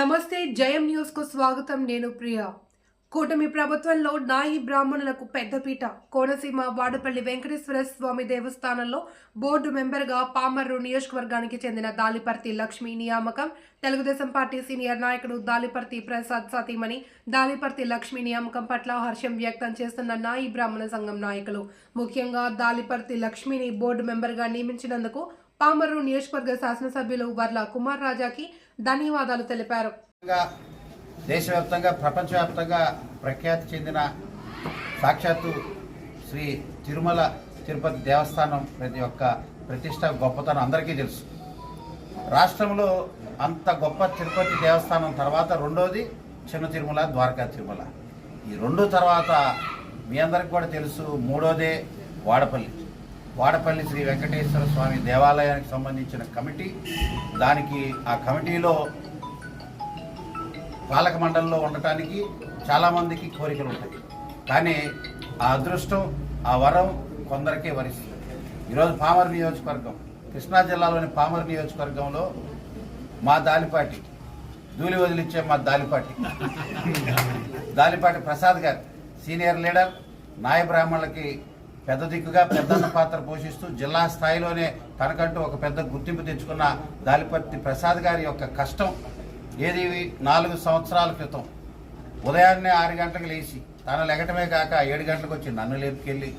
నమస్తే జయం న్యూస్ కు స్వాగతం. నేను ప్రియా. కూటమి ప్రభుత్వంలో నాయి బ్రాహ్మణులకు పెద్దపీట. కోనసీమ వాడపల్లి వెంకటేశ్వర స్వామి దేవస్థానంలో బోర్డు మెంబర్గా పామర్రు నియోజకవర్గానికి చెందిన దాలిపర్తి లక్ష్మి నియామకం. తెలుగుదేశం పార్టీ సీనియర్ నాయకుడు దాలిపర్తి ప్రసాద్ సతీమణి దాలిపర్తి లక్ష్మి నియామకం పట్ల హర్షం వ్యక్తం చేస్తున్న నాయి బ్రాహ్మణ సంఘం నాయకులు. ముఖ్యంగా దాలిపర్తి లక్ష్మిని బోర్డు మెంబర్గా నియమించినందుకు పామర్రు నియోజకవర్గ శాసనసభ్యులు వర్ల కుమార్ రాజాకి ధన్యవాదాలు తెలిపారు. దేశవ్యాప్తంగా ప్రపంచవ్యాప్తంగా ప్రఖ్యాతి చెందిన సాక్షాత్తు శ్రీ తిరుమల తిరుపతి దేవస్థానం ప్రతి ఒక్క ప్రతిష్ట గొప్పతనం అందరికీ తెలుసు. రాష్ట్రంలో అంత గొప్ప తిరుపతి దేవస్థానం తర్వాత రెండోది చిన్న తిరుమల, ద్వారకా తిరుమల. ఈ రెండు తర్వాత మీ అందరికి కూడా తెలుసు మూడోదే వాడపల్లి శ్రీ వెంకటేశ్వర స్వామి దేవాలయానికి సంబంధించిన కమిటీ. దానికి ఆ కమిటీలో పాలక మండలిలో ఉండటానికి చాలామందికి కోరికలు ఉంటాయి, కానీ ఆ అదృష్టం ఆ వరం కొందరికే వరిస్తుంది. ఈరోజు పామర్ నియోజకవర్గం, కృష్ణా జిల్లాలోని పామర్ నియోజకవర్గంలో మా దాలిపాటి ధూళి వదిలిచ్చే మా దాలిపాటి ప్రసాద్ గారు సీనియర్ లీడర్, నాయ బ్రాహ్మణులకి పెద్ద దిక్కుగా పెద్దన్న పాత్ర పోషిస్తూ జిల్లా స్థాయిలోనే తనకంటూ ఒక పెద్ద గుర్తింపు తెచ్చుకున్న దాలిపర్తి ప్రసాద్ గారి యొక్క కష్టం ఏది 4 సంవత్సరాల క్రితం ఉదయాన్నే 6 గంటలకు లేచి తను లెగటమే కాక 7 గంటలకు వచ్చి నన్ను లేపుకెళ్ళి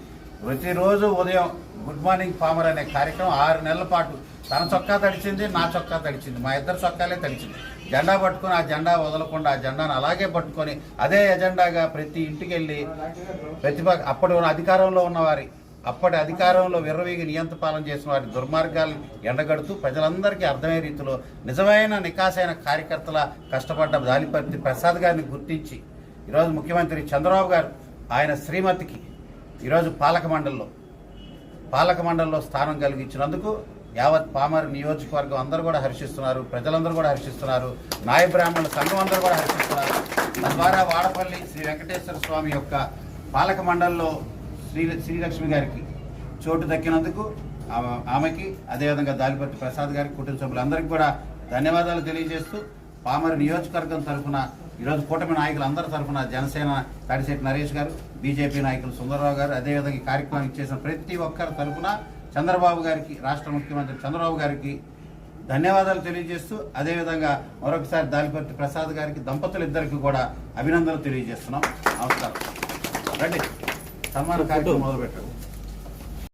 ప్రతిరోజు ఉదయం గుడ్ మార్నింగ్ పామర్ అనే కార్యక్రమం 6 నెలల పాటు తన చొక్కా తడిచింది, నా చొక్కా తడిచింది, మా ఇద్దరు చొక్కాలే తడిచింది. జెండా పట్టుకుని ఆ జెండా వదలకుండా ఆ జెండాను అలాగే పట్టుకొని అదే ఎజెండాగా ప్రతి ఇంటికి వెళ్ళి అప్పటి అధికారంలో ఉన్నవారి అప్పటి అధికారంలో విర్రవీగి నియంత్ర పాలన చేసిన వారి దుర్మార్గాలను ఎండగడుతూ ప్రజలందరికీ అర్థమయ్యే రీతిలో నిజమైన నికాసైన కార్యకర్తల కష్టపడ్డ దాలిపర్తి ప్రసాద్ గారిని గుర్తించి ఈరోజు ముఖ్యమంత్రి చంద్రబాబు గారు ఆయన శ్రీమతికి ఈరోజు పాలక మండలిలో స్థానం కలిగించినందుకు యావత్ పామర్ నియోజకవర్గం అందరూ కూడా హర్షిస్తున్నారు, ప్రజలందరూ కూడా హర్షిస్తున్నారు, నాయ బ్రాహ్మణుల సంఘం అందరూ కూడా హర్షిస్తున్నారు. తద్వారా వాడపల్లి శ్రీ వెంకటేశ్వర స్వామి యొక్క పాలక మండలిలో శ్రీలక్ష్మి గారికి చోటు దక్కినందుకు ఆమెకి, అదేవిధంగా దాలిపర్తి ప్రసాద్ గారికి, కుటుంబ సభ్యులందరికీ కూడా ధన్యవాదాలు తెలియజేస్తూ పామర్ నియోజకవర్గం తరఫున ఈరోజు కూటమి నాయకులందరి తరఫున జనసేన తాడిశెట్టి నరేష్ గారు, బీజేపీ నాయకులు సుందరరావు గారు, అదేవిధంగా ఈ కార్యక్రమానికి చేసిన ప్రతి ఒక్కరి తరఫున చంద్రబాబు గారికి, రాష్ట్ర ముఖ్యమంత్రి చంద్రబాబు గారికి ధన్యవాదాలు తెలియజేస్తూ అదేవిధంగా మరొకసారి దాలిపర్తి ప్రసాద్ గారికి దంపతులిద్దరికీ కూడా అభినందనలు తెలియజేస్తున్నాం. నమస్కారం. రండి, సన్మాన కార్యక్రమం మొదలు పెట్టండి.